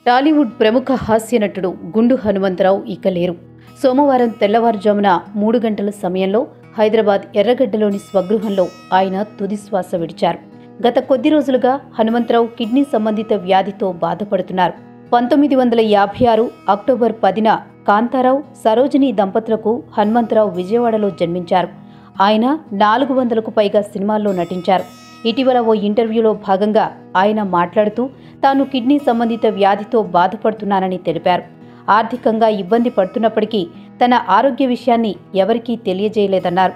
టాలీవుడ్ ప్రముఖ హాస్య నటుడు గుండు హనుమంతరావు ఇక లేరు. సోమవారం తెల్లవారుజామున 3 గంటల సమయంలో హైదరాబాద్ ఎర్రగడ్డలోని స్వగృహంలో ఆయన తుదిశ్వాస విడిచారు. గత కొద్ది రోజులుగా హనుమంతరావు కిడ్నీ సంబంధిత వ్యాధితో బాధపడుతున్నారు. 1956 అక్టోబర్ 10న కాంతారావు, సరోజిని దంపతులకు హనుమంతరావు విజయవాడలో జన్మించారు. ఆయన 400కు పైగా సినిమాల్లో నటించారు. ఇటీవల ఓ ఇంటర్వ్యూలో భాగంగా ఆయన మాట్లాడుతూ తాను కిడ్నీ సంబంధిత వ్యాధితో బాధపడుతున్నానని తెలిపారు. ఆర్థికంగా ఇబ్బంది పడుతున్నప్పటికీ తన ఆరోగ్య విషయాన్ని ఎవరికీ తెలియజేయలేదన్నారు.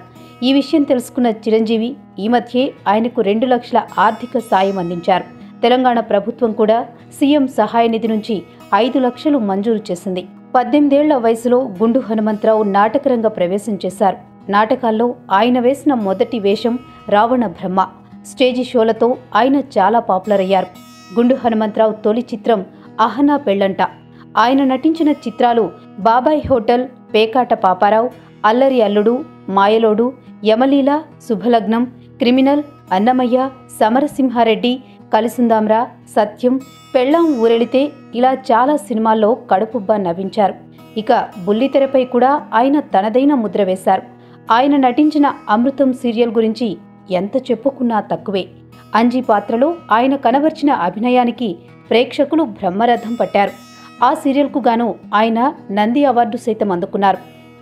ఈ విషయం తెలుసుకున్న చిరంజీవి ఈ మధ్యే ఆయనకు 2 లక్షల ఆర్థిక సాయం అందించారు. తెలంగాణ ప్రభుత్వం కూడా సీఎం సహాయ నిధి నుంచి 5 లక్షలు మంజూరు చేసింది. 18 ఏళ్ల వయసులో గుండు హనుమంతరావు నాటకరంగ ప్రవేశం చేశారు. నాటకాల్లో ఆయన వేసిన మొదటి వేషం రావణ బ్రహ్మ. స్టేజీ షోలతో ఆయన చాలా పాపులర్ అయ్యారు. గుండు హనుమంతరావు తొలి చిత్రం అహనా పెళ్లంట. ఆయన నటించిన చిత్రాలు బాబాయ్ హోటల్, పేకాట పాపారావు, అల్లరి అల్లుడు, మాయలోడు, యమలీల, శుభలగ్నం, క్రిమినల్, అన్నమయ్య, సమరసింహారెడ్డి, కలిసుందాంరా, సత్యం, పెళ్ళాం ఊరెళితే ఇలా చాలా సినిమాల్లో కడుపుబ్బా నవ్వించారు. ఇక బుల్లితెరపై కూడా ఆయన తనదైన ముద్ర వేశారు. ఆయన నటించిన అమృతం సీరియల్ గురించి ఎంత చెప్పుకున్నా తక్కువే. అంజీ పాత్రలో ఆయన కనబర్చిన అభినయానికి ప్రేక్షకులు బ్రహ్మరథం పట్టారు. ఆ సీరియల్కు గాను ఆయన నంది అవార్డు సైతం అందుకున్నారు.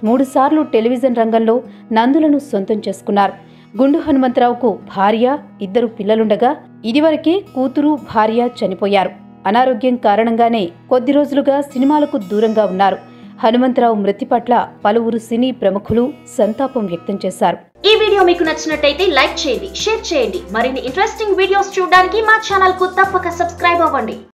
3 సార్లు టెలివిజన్ రంగంలో నందులను సొంతం చేసుకున్నారు. గుండు హనుమంతరావుకు భార్య, 2 పిల్లలుండగా ఇదివరకే కూతురు, భార్య చనిపోయారు. అనారోగ్యం కారణంగానే కొద్ది రోజులుగా సినిమాలకు దూరంగా ఉన్నారు. హనుమంతరావు మృతి పట్ల పలువురు సినీ ప్రముఖులు సంతాపం వ్యక్తం చేశారు. ఈ వీడియో మీకు నచ్చినట్టయితే లైక్ చేయండి, షేర్ చేయండి. మరిన్ని ఇంట్రెస్టింగ్ వీడియోస్ చూడడానికి మా ఛానల్ కు తప్పక సబ్స్క్రైబ్ అవ్వండి.